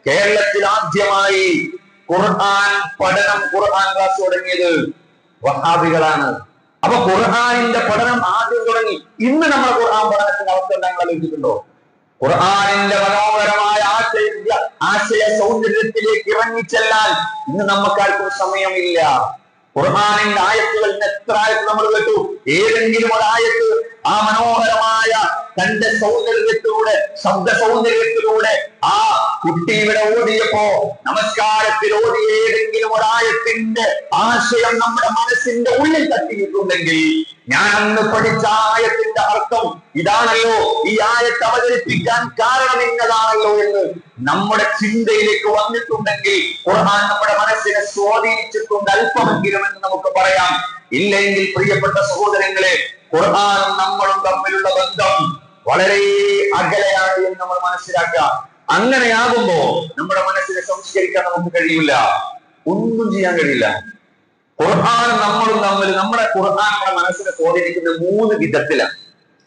കേരളത്തിൽ ആദ്യമായി ഖുർആൻ പഠനം, ഖുർആൻ ക്ലാസ് തുടങ്ങിയത് വഹാബികളാണ്. അപ്പൊ ഖുർആനിന്റെ പഠനം ആദ്യം തുടങ്ങി. ഇന്ന് നമ്മൾ ഖുർആൻ പഠനത്തിന്റെ അവസ്ഥ ഞങ്ങൾ ആലോചിച്ചിട്ടുണ്ടോ? ഖുർആനിന്റെ മനോഹരമായ ആശയ സൗന്ദര്യത്തിലേക്ക് ഇറങ്ങിച്ചെല്ലാൻ ഇന്ന് നമുക്കാർക്കും സമയമില്ല. ഖുർആനിന്റെ ആയത്തുകൾ എത്ര ആയത്ത് നമ്മൾ കേട്ടു? ഏതെങ്കിലും ഒരു ആയത്ത് ആ മനോഹരമായ തന്റെ സൗന്ദര്യത്തിലൂടെ, ശബ്ദ സൗന്ദര്യത്തിലൂടെ ആ കുട്ടി ഇവിടെ ഓടിയപ്പോ നമസ്കാരത്തിൽ ഓടിയ ഏതെങ്കിലും ഒരായത്തിന്റെ ആശയം നമ്മുടെ മനസ്സിന്റെ ഉള്ളിൽ തട്ടിയിട്ടുണ്ടെങ്കിൽ, ഞാൻ അന്ന് പഠിച്ച ആയത്തിന്റെ അർത്ഥം ഇതാണല്ലോ, ഈ ആയത്ത് അവതരിപ്പിക്കാൻ കാരണം ഇന്നതാണല്ലോ എന്ന് നമ്മുടെ ചിന്തയിലേക്ക് വന്നിട്ടുണ്ടെങ്കിൽ ഖുർആൻ നമ്മുടെ മനസ്സിനെ സ്വാധീനിച്ചിട്ടുണ്ട് അല്പമെങ്കിലും എന്ന് നമുക്ക് പറയാം. ഇല്ലെങ്കിൽ പ്രിയപ്പെട്ട സഹോദരങ്ങളെ, ഖുർആനും നമ്മളും തമ്മിലുള്ള ബന്ധം വളരെ അകലെയാണ് എന്ന് നമ്മൾ മനസ്സിലാക്കുക. അങ്ങനെയാകുമ്പോ നമ്മുടെ മനസ്സിനെ സംസ്കരിക്കാൻ നമുക്ക് കഴിയില്ല, ഒന്നും ചെയ്യാൻ കഴിയില്ല. ഖുർആൻ നമ്മളും തമ്മിൽ, നമ്മുടെ ഖുർആൻ നമ്മുടെ മനസ്സിനെ സ്വാധീനിക്കുന്നത് 3 വിധത്തിലാണ്.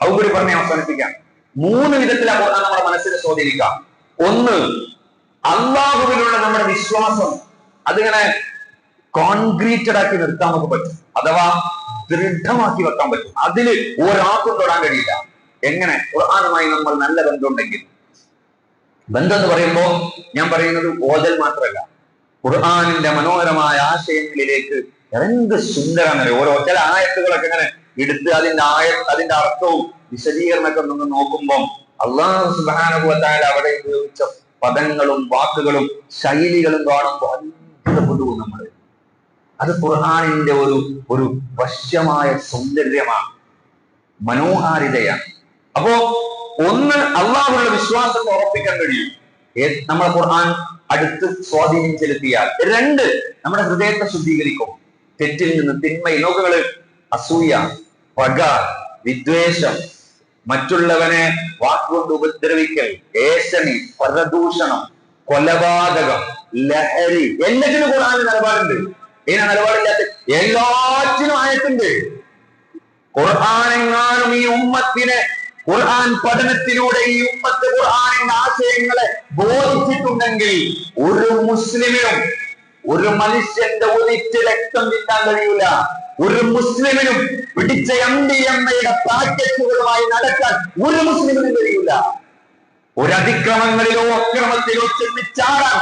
അതുകൂടി പറഞ്ഞ് അവസാനിപ്പിക്കാം. 3 വിധത്തിലാണ് ഖുർആൻ നമ്മുടെ മനസ്സിനെ സ്വാധീനിക്കാം. ഒന്ന്, അല്ലാഹുവിലുള്ള നമ്മുടെ വിശ്വാസം അതിങ്ങനെ കോൺക്രീറ്റഡ് ആക്കി നിർത്താൻ നമുക്ക് പറ്റും, അഥവാ ദൃഢമാക്കി വെക്കാൻ പറ്റും. അതില് ഒരാൾക്കും തൊടാൻ കഴിയില്ല. എങ്ങനെ? ഖുർആനുമായി നമ്മൾ നല്ല ബന്ധമുണ്ടെങ്കിൽ. ബന്ധം എന്ന് പറയുമ്പോ ഞാൻ പറയുന്നത് ഓതൽ മാത്രമല്ല, ഖുർആനിന്റെ മനോഹരമായ ആശയങ്ങളിലേക്ക് എന്ത് സുന്ദരമാണ്. ഓരോ ചില ആയത്തുകളൊക്കെ ഇങ്ങനെ എടുത്ത് അതിന്റെ അർത്ഥവും വിശദീകരണമൊക്കെ നിന്ന് നോക്കുമ്പോൾ അല്ലാഹു സുബ്ഹാനഹു വ തആല അവിടെ ഉപയോഗിച്ച പദങ്ങളും വാക്കുകളും ശൈലികളും കാണുമ്പോൾ അത്ഭുതപ്പെട്ടു നമ്മൾ. അത് ഖുർആനിന്റെ ഒരു വശ്യമായ സൗന്ദര്യമാണ്, മനോഹാരിതയാണ്. അപ്പോ ഒന്ന്, അള്ളാഹുവിനുള്ള വിശ്വാസത്തെ ഉറപ്പിക്കാൻ കഴിയും നമ്മുടെ ഖുർആൻ അടുത്ത് സ്വാധീനം ചെലുത്തിയാൽ. 2, നമ്മുടെ ഹൃദയത്തെ ശുദ്ധീകരിക്കും തെറ്റിൽ നിന്ന്, തിന്മയിൽ. നോക്കുകള്, അസൂയ, പക, വിദ്വേഷം, മറ്റുള്ളവനെ വാക്കുകൊണ്ട് ഉപദ്രവിക്കൽ, ഏഷണി, പരദൂഷണം, കൊലപാതകം, ലഹരി, എല്ലാത്തിനും ഖുർആനിൽ നിലപാടുണ്ട്. ഇതിനെ നിലപാടില്ലാത്ത എല്ലാറ്റിനും ആയത്തുണ്ട്. ഖുർആനെങ്ങാനും ഈ ഉമ്മത്തിനെ ഖുർആൻ പഠനത്തിലൂടെ ഈ ഉമ്മത്ത് ഖുർആനിന്റെ ആശയങ്ങളെ ബോധിച്ചിട്ടുണ്ടെങ്കിൽ ഒരു മുസ്ലിമിനും, ഒരു മനുഷ്യന്റെ ഒരിറ്റ് രക്തം തിന്നാൻ കഴിയൂല. ഒരു മുസ്ലിമിനും പിടിച്ച MDMA പാക്കറ്റുകളുമായി നടക്കാൻ ഒരു മുസ്ലിമിനും കഴിയൂല. ഒരു അതിക്രമങ്ങളിലോ അക്രമത്തിലോ ചെന്ന് ചാടാൻ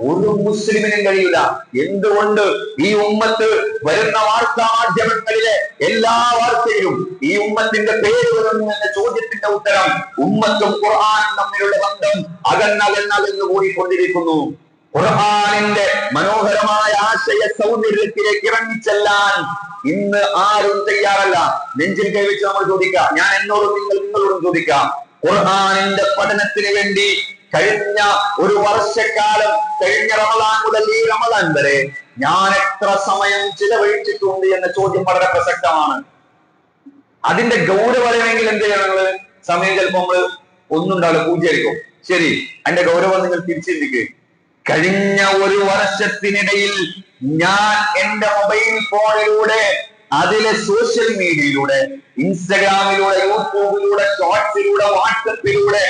ഒരു മുസ്ലിമിനും കഴിയില്ല. എന്തുകൊണ്ട്? ഈ ഉമ്മത്ത് വരുന്ന വാർത്താ മാധ്യമങ്ങളിലെ എല്ലാ വാർത്തയിലും ഈ ഉമ്മത്തിന്റെ പേര് വരുന്നു എന്ന ചോദ്യത്തിന്റെ ഉത്തരം ഉമ്മത്തും ഖുർആനും തമ്മിലുള്ള ബന്ധം അകന്നകന്നു പോയിക്കൊണ്ടിരിക്കുന്നു. ഖുർആനിന്റെ മനോഹരമായ ആശയ സൗന്ദര്യത്തിലേക്ക് ഇറങ്ങിച്ചെല്ലാൻ ഇന്ന് ആരും തയ്യാറല്ല. നെഞ്ചിൽ കൈവച്ച് നമ്മൾ ചോദിക്കാം, ഞാൻ എന്നോടും നിങ്ങളോടും ചോദിക്കാം, ഖുർആനിന്റെ പഠനത്തിന് വേണ്ടി കഴിഞ്ഞ ഒരു വർഷക്കാലം, കഴിഞ്ഞ റമളാൻ മുതൽ ഈ റമളാൻ വരെ ഞാൻ എത്ര സമയം ചിലവഴിച്ചിട്ടുണ്ട് എന്ന ചോദ്യം വളരെ പ്രസക്തമാണ്. അതിന്റെ ഗൗരവം അറിയണമെങ്കിൽ എന്ത് ചെയ്യണം? നിങ്ങള് സമയം ചിലപ്പോ നമ്മള് ഒന്നും ഉണ്ടാവില്ല, പൂജ്യമായിരിക്കും. ശരി, അതിന്റെ ഗൗരവം നിങ്ങൾ തിരിച്ചിരിക്കുക. കഴിഞ്ഞ ഒരു വർഷത്തിനിടയിൽ ഞാൻ എന്റെ മൊബൈൽ ഫോണിലൂടെ, അതിലെ സോഷ്യൽ മീഡിയയിലൂടെ, ഇൻസ്റ്റഗ്രാമിലൂടെ, യൂട്യൂബിലൂടെ, ഷോർട്സിലൂടെ, വാട്സപ്പിലൂടെ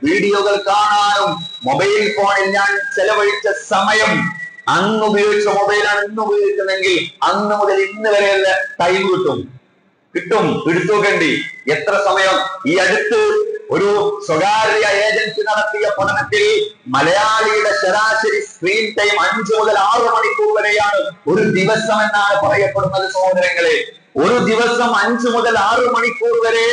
വീഡിയോകൾ കാണാനും മൊബൈൽ ഫോണിൽ ഞാൻ ചെലവഴിച്ച സമയം, അന്ന് ഉപയോഗിച്ച മൊബൈലാണ് ഇന്ന് ഉപയോഗിക്കുന്നെങ്കിൽ അന്ന് മുതൽ ഇന്ന് വരെയുള്ള ടൈം കിട്ടും. എടുത്തു നോക്കേണ്ടി എത്ര സമയം. ഈ അടുത്ത് ഒരു സ്വകാര്യ ഏജൻസി നടത്തിയ പഠനത്തിൽ മലയാളിയുടെ ശരാശരി സ്ക്രീൻ ടൈം 5 മുതൽ 6 മണിക്കൂർ വരെയാണ് ഒരു ദിവസം എന്നാണ് പറയപ്പെടുന്നത്. സഹോദരങ്ങളെ, ഒരു ദിവസം 5 മുതൽ 6 മണിക്കൂർ വരെ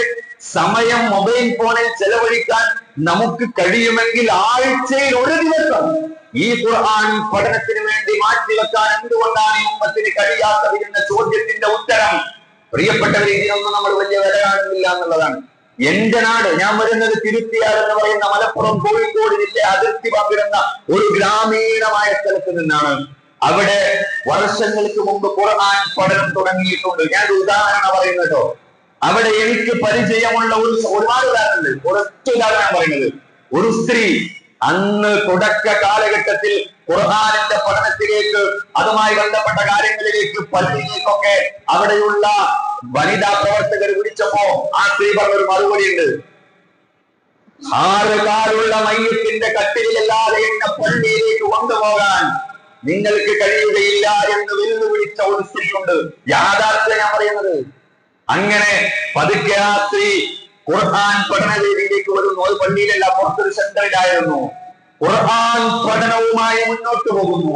സമയം മൊബൈൽ ഫോണിൽ ചെലവഴിക്കാൻ നമുക്ക് കഴിയുമെങ്കിൽ ആഴ്ചയിൽ ഒരു ദിവസം ഈ ഖുർആൻ പഠനത്തിന് വേണ്ടി മാറ്റിവെക്കാൻ എന്തുകൊണ്ടാണ് ഈ ഉമ്മത്തിന് കഴിയാത്തത് എന്ന ചോദ്യത്തിന്റെ ഉത്തരം, പ്രിയപ്പെട്ടവരെ, ഇതിനൊന്നും നമ്മൾ വലിയ വില കാണുന്നില്ല എന്നുള്ളതാണ്. എന്റെ നാട്, ഞാൻ വരുന്നത് തിരുത്തിയാർ എന്ന് പറയുന്ന മലപ്പുറം കോഴിക്കോട് ജില്ല അതിർത്തി പങ്കിടുന്ന ഒരു ഗ്രാമീണമായ സ്ഥലത്ത് നിന്നാണ്. അവിടെ വർഷങ്ങൾക്ക് മുമ്പ് ഖുർആൻ പഠനം തുടങ്ങിയിട്ടുണ്ട്. ഞാൻ ഒരു ഉദാഹരണം പറയുന്നല്ലോ. അവിടെ എനിക്ക് പരിചയമുള്ള ഒരുപാട് ഉദാഹരണമുണ്ട്. ഒരൊറ്റ ഉദാഹരണം പറയുന്നത്, ഒരു സ്ത്രീ അന്ന് തുടക്ക കാലഘട്ടത്തിൽ ഖുർആനിന്റെ പഠനത്തിലേക്ക്, അതുമായി ബന്ധപ്പെട്ട കാര്യങ്ങളിലേക്ക്, പള്ളിയിലേക്കൊക്കെ അവിടെയുള്ള വനിതാ പ്രവർത്തകർ വിളിച്ചപ്പോ ആ സ്ത്രീ പറഞ്ഞൊരു മറുപടി ഉണ്ട്. 6 കാലുള്ള മയ്യത്തിന്റെ കട്ടിലല്ലാതെ എന്നെ പള്ളിയിലേക്ക് കൊണ്ടുപോകാൻ നിങ്ങൾക്ക് കഴിയുകയില്ല എന്ന് വെല്ലുവിളിച്ച ഒരു സ്ത്രീയുണ്ട്. യാഥാർത്ഥ്യം ഞാൻ പറയുന്നത്. അങ്ങനെ പതുക്കെ ആ സ്ത്രീ ഖുർആൻ പഠനവേദിയിലേക്ക് വരുന്നു. അത് പള്ളിയിലല്ല, പുറത്തൊരു സെന്ററിലായിരുന്നു. ഖുർആൻ പഠനവുമായി മുന്നോട്ട് പോകുന്നു.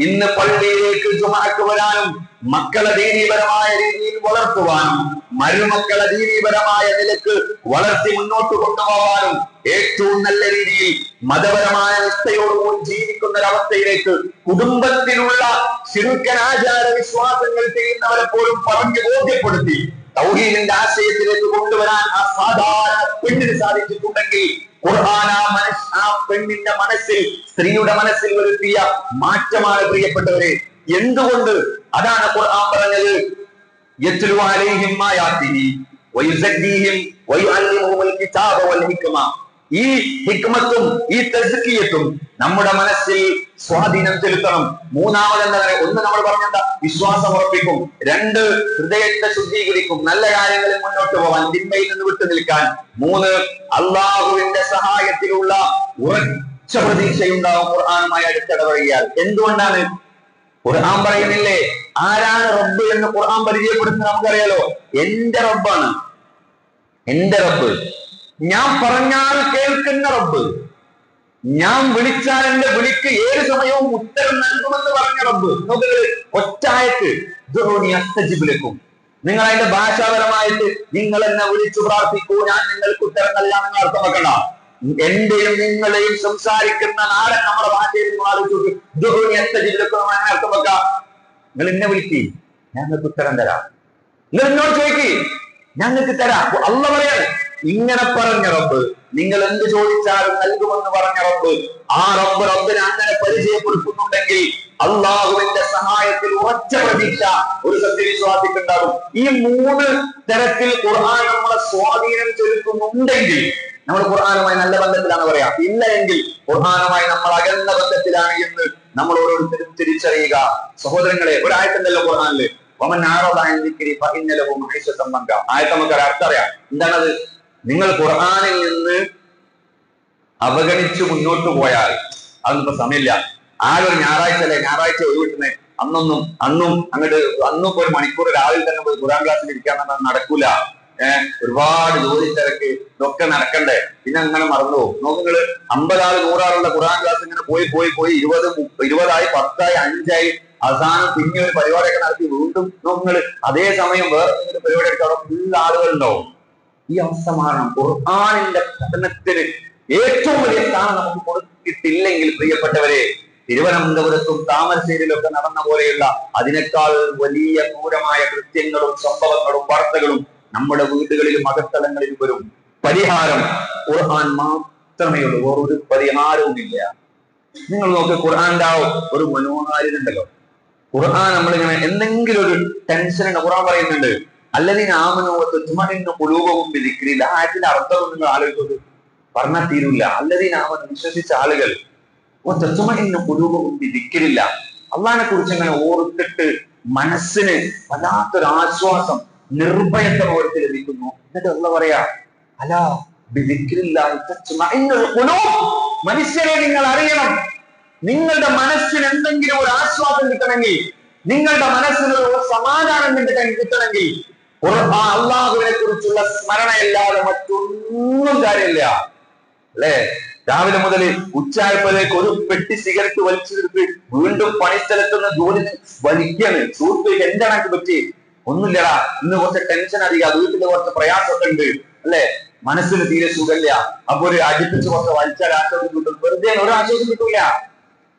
ഇന്ന് പള്ളിയിലേക്ക് ജുമുഅക്ക് വരാനും മക്കളെ ദീനീപരമായ രീതിയിൽ വളർത്തുവാനും മരുമക്കളെ ദീനീപരമായ നിലക്ക് വളർത്തി മുന്നോട്ട് കൊണ്ടുപോകാനും ഏറ്റവും നല്ല രീതിയിൽ മതപരമായ നിഷ്ഠയോടുകൂടി ജീവിക്കുന്ന ഒരവസ്ഥയിലേക്ക് കുടുംബത്തിലുള്ള ശിർക്കൻ ആചാര വിശ്വാസങ്ങൾ ചെയ്യുന്നവരെ പോലും പറഞ്ഞു ബോധ്യപ്പെടുത്തി തൗഹീദിന്റെ ആശയത്തിലേക്ക് കൊണ്ടുവരാൻ ആ സാധാരണ പെണ്ണിന് സാധിച്ചിട്ടുണ്ടെങ്കിൽ ഖുർആൻ ആ പെണ്ണിന്റെ മനസ്സിൽ, സ്ത്രീയുടെ മനസ്സിൽ വരുത്തിയ മാറ്റമാണ് പ്രിയപ്പെട്ടവരെ. എന്തുകൊണ്ട്? അതാണ് ഖുർആൻ പറഞ്ഞത്, യത്ലു അലൈഹിം ആയാതിഹി വയുസദ്ദീഹിം വയുഅല്ലിമുഹുൽ കിതാബ വൽ ഹിക്മ. ഈ ഹിക്മത്തും ഈ തസ്കിയത്തും നമ്മുടെ മനസ്സിൽ സ്വാധീനം ചെലുത്തണം. മൂന്നാമതെന്താ? ഒന്ന് നമ്മൾ പറഞ്ഞെന്താ? വിശ്വാസം ഉറപ്പിക്കും. 2 ഹൃദയത്തെ ശുദ്ധീകരിക്കും, നല്ല കാര്യങ്ങളിൽ മുന്നോട്ട് പോകാൻ, തിന്മയിൽ നിന്ന് വിട്ടു നിൽക്കാൻ. 3 അള്ളാഹുവിന്റെ സഹായത്തിലുള്ള ഉറച്ച പ്രതീക്ഷയുണ്ടാവും ഖുർആനുമായി അടുത്തിടപഴകിയാൽ. എന്തുകൊണ്ടാണ്? ഖുർആൻ പറയുന്നില്ലേ, ആരാണ് റബ്ബ് എന്ന് ഖുർആൻ പരിചയപ്പെടുത്തുന്നത് നമുക്കറിയാലോ. എന്റെ റബ്ബാണ്, എന്റെ റബ്ബ്, ഞാൻ പറഞ്ഞാൽ കേൾക്കുന്ന റബ്ബ്, ഞാൻ വിളിച്ചാൽ എന്റെ വിളിക്ക് ഏത് സമയവും ഉത്തരം നൽകുമെന്ന് പറഞ്ഞ റബ്ബ്. നോക്കുക, ഒറ്റായത്ത് അസ്തജിബിലേക്കും. നിങ്ങൾ അതിന്റെ ഭാഷാപരമായിട്ട് നിങ്ങൾ എന്നെ വിളിച്ചു പ്രാർത്ഥിക്കൂ, ഞാൻ നിങ്ങൾക്ക് ഉത്തരം നൽകാൻ നിങ്ങൾ അർത്ഥം വെക്കണ്ട. എന്റെയും നിങ്ങളെയും സംസാരിക്കുന്ന നാടൻ നമ്മുടെ ഭാഷയിൽ നിങ്ങൾ ആലോചിച്ചു അർത്ഥം വെക്കാം. നിങ്ങൾ എന്നെ വിളിക്ക്, ഞാൻ നിങ്ങൾക്ക് ഉത്തരം തരാം. നിങ്ങൾ എന്നോട് ചോദിക്ക്, ഞാൻ നിങ്ങൾക്ക് തരാം. അള്ള പറയാണ്, ഇങ്ങനെ പറഞ്ഞ റബ്ബ്, നിങ്ങൾ എന്ത് ചോദിച്ചാലും നൽകുമെന്ന് പറഞ്ഞ റബ്ബ്, ആ റബ്ബിനെ അങ്ങനെ പരിചയപ്പെടുത്തുന്നുണ്ടെങ്കിൽ അള്ളാഹുവിന്റെ സഹായത്തിൽ ഉറച്ച പ്രതീക്ഷ ഒരു സത്യവിശ്വാസിക്കുണ്ടാകും. ഈ 3 തരത്തിൽ ഖുർആൻ നമ്മളെ സ്വാധീനം ചെലുത്തുന്നുണ്ടെങ്കിൽ നമ്മൾ ഖുർആനുമായി നല്ല ബന്ധത്തിലാണ് പറയാ. ഇല്ല എങ്കിൽ ഖുർആനുമായി നമ്മൾ അകന്ന ബന്ധത്തിലാണ് എന്ന് നമ്മൾ ഓരോരുത്തരും തിരിച്ചറിയുക. സഹോദരങ്ങളെ, ഒരായത്തുണ്ടല്ലോ ഖുർആനില്, ആയത്ത് നമുക്ക് അർത്ഥം അറിയാം. എന്താണത്? നിങ്ങൾ ഖുർആനിൽ നിന്ന് അവഗണിച്ച് മുന്നോട്ട് പോയാൽ, അതൊന്നും സമയമില്ല, ആകെ ഒരു ഞായറാഴ്ച ഒഴിവിട്ടുന്നേ, അന്നും അങ്ങോട്ട് അന്നും 1 മണിക്കൂർ രാവിലെ തന്നെ പോയി ഖുർആൻ ക്ലാസ്സിൽ ഇരിക്കാൻ നടക്കൂല. ഒരുപാട് ജോലി തിരക്ക് ഇതൊക്കെ നടക്കണ്ടേ, പിന്നെ അങ്ങനെ മറന്നു പോകും. നോക്കുങ്ങള് 50 ആള് 100 ആളുള്ള ഖുർആൻ ക്ലാസ് ഇങ്ങനെ പോയി 20 ആയി 10 ആയി 5 ആയി അവസാനം പിന്നെ ഒരു പരിപാടിയൊക്കെ നടത്തി വീണ്ടും നോക്കുങ്ങള് അതേ സമയം വേറെ എന്തെങ്കിലും പരിപാടി എടുക്കാൻ അവിടെ ഫുൾ ആളുകളുണ്ടാവും. ഈ അവസ്ഥ മാറണം. ഖുർആനിന്റെ പഠനത്തിന് ഏറ്റവും വലിയ സ്ഥാനം നമുക്ക് കൊടുത്തിട്ടില്ലെങ്കിൽ പ്രിയപ്പെട്ടവരെ, തിരുവനന്തപുരത്തും താമരശ്ശേരിയിലും ഒക്കെ നടന്ന പോലെയുള്ള അതിനേക്കാൾ വലിയ ക്രൂരമായ കൃത്യങ്ങളും സംഭവങ്ങളും വാർത്തകളും നമ്മുടെ വീടുകളിലും അകത്തളങ്ങളിലും വരും. പരിഹാരം ഖുർആൻ മാത്രമേ ഉള്ളൂ, വേറൊരു പരിഹാരവുമില്ല. നിങ്ങൾ നോക്ക്, ഖുർആന്റെ ആ ഒരു മനോഹാരിതയുണ്ടല്ലോ. ഖുർആൻ നമ്മളിങ്ങനെ എന്തെങ്കിലും ഒരു ടെൻഷൻ ഉണ്ട്, ഖുർആൻ പറയുന്നുണ്ട്, അല്ലദീന ആമനൂ വതത്മഇന്നു ഖുലൂബുഹും ബിദിക്രില്ലാ. ആയത്തിന്റെ അർത്ഥം നിങ്ങൾ ആലോചിച്ചത് പറഞ്ഞാൽ തീരൂല. അല്ലദീന ആമനൂ, വിശ്വസിച്ച ആളുകൾ, വതത്മഇന്നു ഖുലൂബുഹും ബിദിക്രില്ലാ, അള്ളാഹിനെ കുറിച്ച് ഇങ്ങനെ ഓർത്തിട്ട് മനസ്സിന് വല്ലാത്തൊരു ആശ്വാസം, നിർഭയത്വം അവർക്ക് ലഭിക്കുന്നു. എന്നിട്ട് അള്ളാഹ് പറയാ, അലാ ബിദിക്രില്ലാഹി തത്മഇന്നുൽ ഖുലൂബ്. മനുഷ്യരെ, നിങ്ങൾ അറിയണം, നിങ്ങളുടെ മനസ്സിന് എന്തെങ്കിലും ഒരു ആശ്വാസം കിട്ടണമെങ്കിൽ, നിങ്ങളുടെ മനസ്സിന് ഒരു സമാധാനം കിട്ടണമെങ്കിൽ അള്ളാഹുവിനെ കുറിച്ചുള്ള സ്മരണയല്ലാതെ മറ്റൊന്നും കാര്യമില്ല. അല്ലെ? രാവിലെ മുതൽ ഉച്ചയായപ്പോഴേക്ക് ഒരു പെട്ടി സിഗരറ്റ് വലിച്ചു തീർത്ത് വീണ്ടും പണിസ്ഥലത്തുനിന്ന് ജോലി വലിക്കാണ്. സുഹൃത്ത്, എന്താണ് എനിക്ക് പറ്റി? ഒന്നുമില്ലടാ, ഇന്ന് കുറച്ച് ടെൻഷൻ അധികം, വീട്ടിൽ കുറച്ച് പ്രയാസമൊക്കെ ഉണ്ട്, അല്ലെ? മനസ്സിന് തീരെ സുഖമില്ല, അപ്പൊ ഒരു അടിപ്പിച്ച് കുറച്ച് വലിച്ചാൽ ആശ്വാസം കിട്ടും. വെറുതെ ഒരു ആശ്വാസം കിട്ടൂല.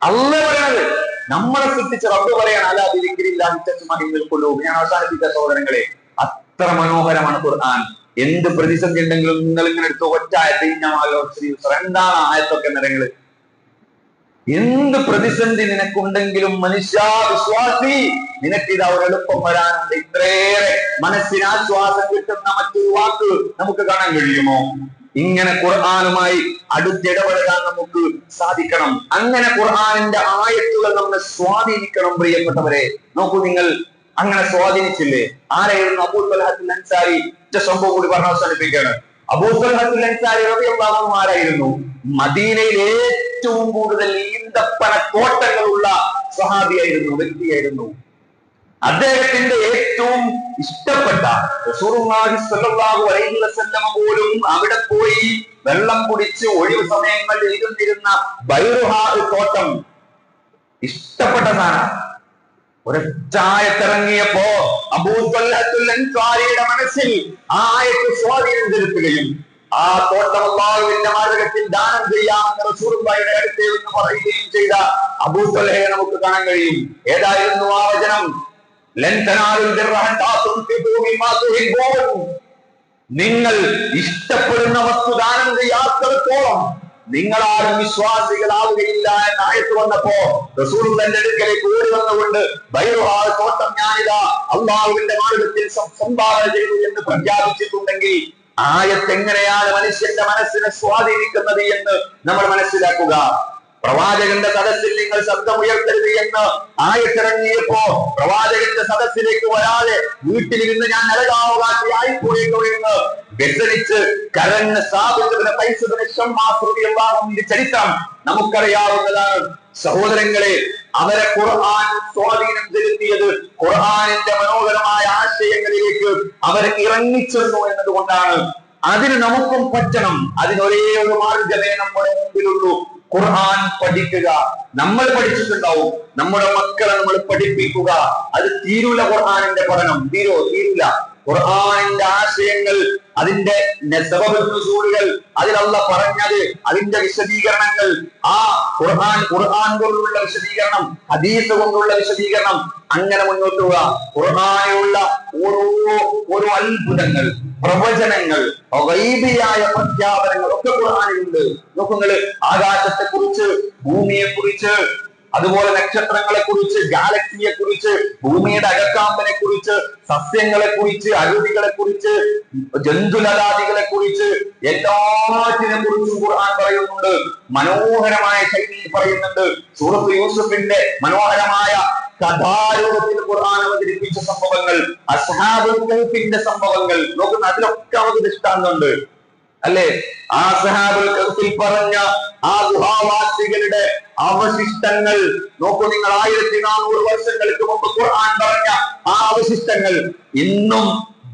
അള്ളാഹ് പറയണത്, നമ്മളെ സൃഷ്ടിച്ച റബ്ബ് പറയാണ്, അലാ ബിദിക്രില്ലാഹി തത്മഇന്നുൽ ഖുലൂബ്. ഞാൻ അവസാനിപ്പിച്ച സഹോദരങ്ങളെ, അത്ര മനോഹരമാണ് ഖുർആൻ. എന്ത് പ്രതിസന്ധി ഉണ്ടെങ്കിലും നിങ്ങൾ ഇങ്ങനെ എടുത്ത് ഒറ്റ ആയത്ത്, എന്താണ് ആയത്തൊക്കെ നിറങ്ങള്? എന്ത് പ്രതിസന്ധി നിനക്കുണ്ടെങ്കിലും മനുഷ്യ വിശ്വാസി, നിനക്കിത് അവർ എളുപ്പം വരാനുണ്ട്. ഇത്രയേറെ മനസ്സിന് ആശ്വാസം കിട്ടുന്ന മറ്റൊരു വാക്ക് നമുക്ക് കാണാൻ കഴിയുമോ? ഇങ്ങനെ ഖുർആനുമായി അടുത്തിടപഴകാൻ നമുക്ക് സാധിക്കണം. അങ്ങനെ ഖുർആനിന്റെ ആയത്തുകൾ നമ്മെ സ്വാധീനിക്കണം. പ്രിയപ്പെട്ടവരെ, നോക്കൂ, നിങ്ങൾ അങ്ങനെ സ്വാധീനിച്ചില്ലേ? ആരായിരുന്നു? അബൂ ത്വൽഹത്തുൽ അൻസാരി. സംഭവം കൂടി പറഞ്ഞ് അവസാനിപ്പിക്കുകയാണ്. അബൂ തൽഹത്തുൽ അൻസാരി റളിയല്ലാഹു അൻഹു ആരായിരുന്നു? മദീനയിൽ ഏറ്റവും കൂടുതൽ ഈന്തപ്പന തോട്ടങ്ങളുള്ള സ്വഹാബിയായിരുന്നു, വ്യക്തിയായിരുന്നു. അദ്ദേഹത്തിന്റെ ഏറ്റവും ഇഷ്ടപ്പെട്ട റസൂലുള്ളാഹി സ്വല്ലല്ലാഹു അലൈഹി വസല്ലം പോലും അവിടെ പോയി വെള്ളം കുടിച്ച് ഒഴിവ് സമയങ്ങളിൽ ഇരുന്നിരുന്ന ബൈറുഹാ തോട്ടം ഇഷ്ടപ്പെട്ട സാധനം. ഒരൊറ്റ ആയത്തിറങ്ങിയപ്പോ അബൂ തൽഹത്തുൽ അൻസാരിയുടെ മനസ്സിൽ ആ ആയത്ത് സ്വാധീനം ചെലുത്തുകയും ആ തോട്ടം അല്ലാഹുവിന്റെ മാർഗ്ഗത്തിൽ ദാനം ചെയ്യാമെന്ന് റസൂലുള്ളാഹിയുടെ അടുത്ത് എന്ന് പറയുകയും ചെയ്ത അബൂ തൽഹയെ നമുക്ക് കാണാൻ കഴിയും. ഏതായിരുന്നു ആ വചനം? ലൻ തനാലുൽ ബിർറ ഹത്താ തുൻഫിഖൂ മിമ്മാ തുഹിബ്ബൂൻ. നിങ്ങൾ ഇഷ്ടപ്പെടുന്ന വസ്തു ദാനം ചെയ്യാത്തിടത്തോളം നിങ്ങളാരും വിശ്വാസികളാവുകയില്ല എന്ന ആയത്ത് വന്നപ്പോ റസൂലുള്ളാഹിന്റെ അടുക്കലേക്ക് ഓടി വന്നുകൊണ്ട് ബൈറുഹാ തോട്ടം ഞാനിതാ അല്ലാഹുവിന്റെ മാർഗ്ഗത്തിൽ സംഭാവന ചെയ്തു എന്ന് പ്രഖ്യാപിച്ചിട്ടുണ്ടെങ്കിൽ ആയത്ത് എങ്ങനെയാണ് മനുഷ്യന്റെ മനസ്സിനെ സ്വാധീനിക്കുന്നത് എന്ന് നമ്മൾ മനസ്സിലാക്കുക. പ്രവാചകന്റെ സദസ്സിൽ നിങ്ങൾ ശബ്ദമുയർത്തരുത് എന്ന് ആയത്തിറങ്ങിയപ്പോ പ്രവാചകന്റെ സദസ്സിലേക്ക് വരാതെ വീട്ടിലിരുന്ന് ഞാൻ നരകാവകാശിയായിപ്പോയല്ലോ എന്ന് വ്യസനിച്ച് കരഞ്ഞ സാബിത്തിന്റെ ചരിത്രം നമുക്കറിയാവുന്നതാണ്. സഹോദരങ്ങളെ, അവരെ ഖുർആൻ സ്വാധീനം ചെലുത്തിയത് ഖുർആനിന്റെ മനോഹരമായ ആശയങ്ങളിലേക്ക് അവർ ഇറങ്ങിച്ചെന്നു എന്നതുകൊണ്ടാണ്. അതിന് നമുക്കും പറ്റണം. അതിനൊരേ ഒരു മാർഗമേ നമ്മുടെ മുമ്പിലുള്ളൂ, ഖുർആൻ പഠിക്കുക. നമ്മൾ പഠിച്ചിട്ടുണ്ടാവും, നമ്മുടെ മക്കളെ നമ്മൾ പഠിപ്പിക്കുക. അത് തീരൂല. ഖുർആനിന്റെ പഠനം തീരൂല. ഖുർആനിന്റെ ആശയങ്ങൾ, അതിന്റെ നുസൂലുകൾ, അതിൽ അല്ലാഹ് പറഞ്ഞത്, അതിന്റെ വിശദീകരണങ്ങൾ, ആ ഖുർആൻ കൊണ്ടുള്ള വിശദീകരണം, ഹദീസ് കൊണ്ടുള്ള വിശദീകരണം, അങ്ങനെ മുന്നോട്ട് പോവുക. ഖുർആനിലുള്ള ഓരോ അത്ഭുതങ്ങൾ, പ്രവചനങ്ങൾ, ഗൈബിയായ പ്രഖ്യാപനങ്ങൾ ഒക്കെ ഖുർആനിലുണ്ട്. നോക്കുങ്ങള്, ആകാശത്തെ കുറിച്ച്, ഭൂമിയെ കുറിച്ച്, അതുപോലെ നക്ഷത്രങ്ങളെ കുറിച്ച്, ഗാലക്സിയെ കുറിച്ച്, ഭൂമിയുടെ അകക്കാമ്പിനെ കുറിച്ച്, സസ്യങ്ങളെ കുറിച്ച്, അരുവികളെ കുറിച്ച്, ജന്തുലതാദികളെ കുറിച്ച്, എല്ലാറ്റിനെ കുറിച്ചും ഖുർആൻ പറയുന്നുണ്ട്. മനോഹരമായ ശൈലിയിൽ പറയുന്നുണ്ട്. സൂറത്ത് യൂസുഫിന്റെ മനോഹരമായ കഥാരൂപത്തിൽ ഖുർആൻ അവതരിപ്പിച്ച സംഭവങ്ങൾ, അസ്ഹാബുൽ കഹ്ഫിന്റെ സംഭവങ്ങൾ നോക്കുന്ന, അതിലൊക്കെ നമുക്ക് ദൃഷ്ടാന്തമുണ്ട് അല്ലെ? ആ അസ്ഹാബുൽ കഹ്ഫിൽ പറഞ്ഞ ആ ഗുഹാവാസികളുടെ അവശിഷ്ടങ്ങൾ നോക്കൂ നിങ്ങൾ. 1400 വർഷങ്ങൾക്ക് മുമ്പ് ഖുർആൻ പറഞ്ഞ ആ അവശിഷ്ടങ്ങൾ ഇന്നും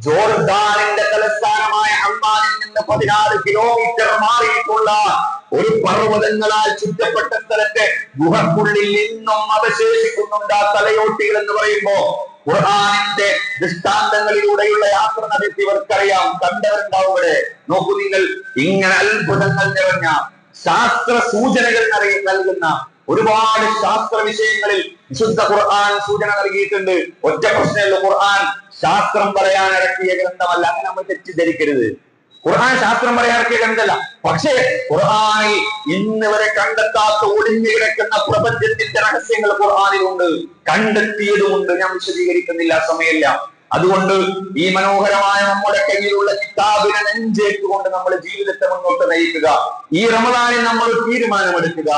ജോർദാനിന്റെ തലസ്ഥാനമായ അമ്മാനിൽ നിന്ന് 16 കിലോമീറ്റർ മാറിയിട്ടുള്ള ഒരു പർവ്വതങ്ങളാൽ ചുറ്റപ്പെട്ട സ്ഥലത്തെ ഗുഹക്കുള്ളിൽ ഇന്നും അവശേഷിക്കുന്നുണ്ട് ആ തലയോട്ടികൾ എന്ന് പറയുമ്പോ ഖുർആനിന്റെ ദൃഷ്ടാന്തങ്ങളിലൂടെയുള്ള യാത്ര നടത്തിയവർക്കറിയാം, കണ്ടവരുണ്ടാവും. ഇവിടെ നോക്കൂ നിങ്ങൾ, ഇങ്ങനെ അത്ഭുതങ്ങൾ നിറഞ്ഞ ശാസ്ത്ര സൂചനകൾ നൽകുന്ന ഒരുപാട് ശാസ്ത്ര വിഷയങ്ങളിൽ വിശുദ്ധ ഖുർആൻ സൂചന നൽകിയിട്ടുണ്ട്. ഒറ്റ പ്രശ്നമുള്ള ഖുർആൻ ശാസ്ത്രം പറയാൻ ഇറക്കിയ ഗ്രന്ഥമല്ല. അങ്ങനെ നമ്മൾ തെറ്റിദ്ധരിക്കരുത്. ഖുർആൻ ശാസ്ത്രം പറയാൻ ഇറക്കിയ ഗ്രന്ഥമല്ല. പക്ഷേ ഖുർആനിൽ ഇന്ന് വരെ കണ്ടെത്താത്ത ഒളിഞ്ഞു കിടക്കുന്ന പ്രപഞ്ചത്തിന്റെ രഹസ്യങ്ങൾ ഖുർആനിലുണ്ട്, കണ്ടെത്തിയതുമുണ്ട്. ഞാൻ വിശദീകരിക്കുന്നില്ല, സമയമില്ല. അതുകൊണ്ട് ഈ മനോഹരമായ നമ്മുടെ കയ്യിലുള്ള കിതാബിനെ നെഞ്ചേറ്റുകൊണ്ട് നമ്മുടെ ജീവിതത്തെ മുന്നോട്ട് നയിക്കുക. ഈ റമദാനിൽ നമ്മൾ തീരുമാനമെടുക്കുക,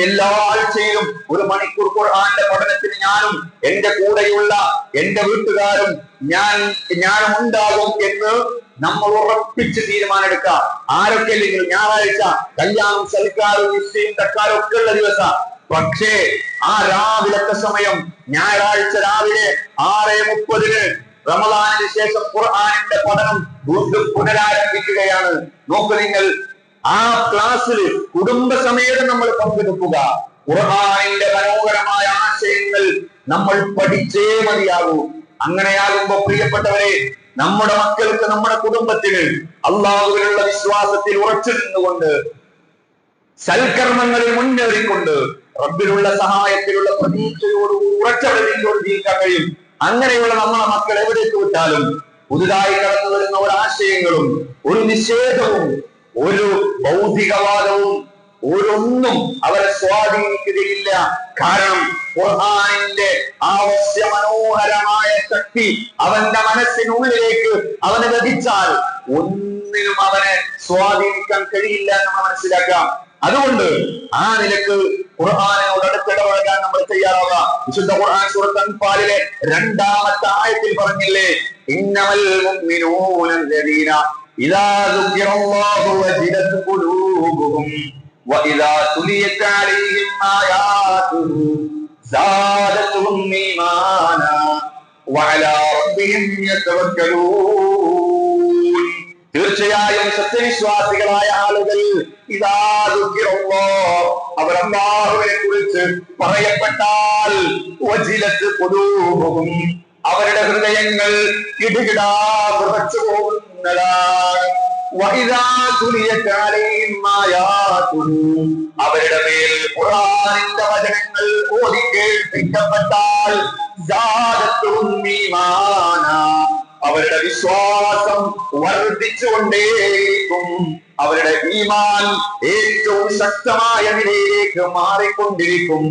എല്ലാ ആഴ്ചയിലും 1 മണിക്കൂർ ഖുർആന്റെ പഠനത്തിന് ഞാനും എന്റെ കൂടെയുള്ള എന്റെ വീട്ടുകാരും ഞാനും ഉണ്ടാകും എന്ന് നമ്മൾ ഉറപ്പിച്ച് തീരുമാനമെടുക്കുക. ആരൊക്കെ ഇല്ലെങ്കിലും ഞായറാഴ്ച കല്യാണം, സൽക്കാരും, നിശ്ചയം, തക്കാരും ഒക്കെ ഉള്ള ദിവസം, പക്ഷേ ആ രാവിലത്തെ സമയം ഞായറാഴ്ച രാവിലെ 6:30 റമദാനിന് ശേഷം ഖുർആനിന്റെ പഠനം വീണ്ടും പുനരാരംഭിക്കുകയാണ്. നോക്കൂ നിങ്ങൾ, ആ ക്ലാസ്സിൽ കുടുംബസമേതം നമ്മൾ പങ്കെടുക്കുക. ഖുർആനിന്റെ മനോഹരമായ ആശയങ്ങൾ നമ്മൾ പഠിച്ചേ മതിയാകൂ. അങ്ങനെയാകുമ്പോ പ്രിയപ്പെട്ടവരെ, നമ്മുടെ മക്കൾക്ക്, നമ്മുടെ കുടുംബത്തിന് അള്ളാഹുവിലുള്ള വിശ്വാസത്തിൽ ഉറച്ചു നിന്നുകൊണ്ട്, സൽക്കർമ്മങ്ങളിൽ മുന്നേറിക്കൊണ്ട്, റബ്ബിലുള്ള സഹായത്തിലുള്ള പ്രതീക്ഷയോടുകൂടി ഉറച്ചവരോട് ജീവിക്കാൻ കഴിയും. അങ്ങനെയുള്ള നമ്മളെ മക്കൾ എവിടേക്ക് വിട്ടാലും പുതുതായി കടന്നു വരുന്ന ഒരാശയങ്ങളും ഒരു നിഷേധവും ഒരു ഭൗതികവാദവും ഒരൊന്നും അവരെ സ്വാധീനിക്കുകയില്ല. കാരണം ഖുർആനിന്റെ ആവശ്യ മനോഹരമായ ശക്തി അവന്റെ മനസ്സിനുള്ളിലേക്ക് അവനെ ലഭിച്ചാൽ ഒന്നിനും അവനെ സ്വാധീനിക്കാൻ കഴിയില്ല എന്ന് നമ്മൾ മനസ്സിലാക്കാം. അതുകൊണ്ട് ആ നിലക്ക് ഖുർആനിനോട് അടുത്തിടപഴകാൻ നമ്മൾ തയ്യാറാവാം. വിശുദ്ധ ഖുർആൻ സൂറത്തുൽ അൻഫാലിലെ 2-ാമത്തെ ആയത്തിൽ പറഞ്ഞില്ലേ, ഇന്നമൽ മുഅ്മിനൂന അല്ലദീന ഇദാ ദുക്കിറല്ലാഹു വജിലത് ഖുലൂബുഹും വഇദാ തുലിയത് അലൈഹിം ആയാതുഹു സാദത്തുഹും ഈമാനാ വഅലാ റബ്ബിഹിം യതവക്കലൂൻ. തീർച്ചയായും സത്യവിശ്വാസികളായ ആളുകൾ ഇദാ ദുക്കിറല്ലാഹ്, അവർ അല്ലാഹുവിനെ കുറിച്ച് പറയപ്പെട്ടാൽ വജിലത് ഖുലൂബുഹും, അവരുടെ ഹൃദയങ്ങൾ കിടുകിടാ വിറച്ചു പോകുന്നതാണ്. വഇദാ തുലിയത് അലൈഹിം ആയാതുഹു, അവരുടെ മേൽ ഖുർആനിന്റെ വചനങ്ങൾ ഓതി കേൾപ്പിക്കപ്പെട്ടാൽ സാദത്തുഹും ഈമാനാ, അവരുടെ വിശ്വാസം വർദ്ധിച്ചുകൊണ്ടേയിരിക്കും. അവരുടെ ഈമാൻ ഏറ്റവും ശക്തമായ നിലയിലേക്ക് മാറിക്കൊണ്ടിരിക്കും.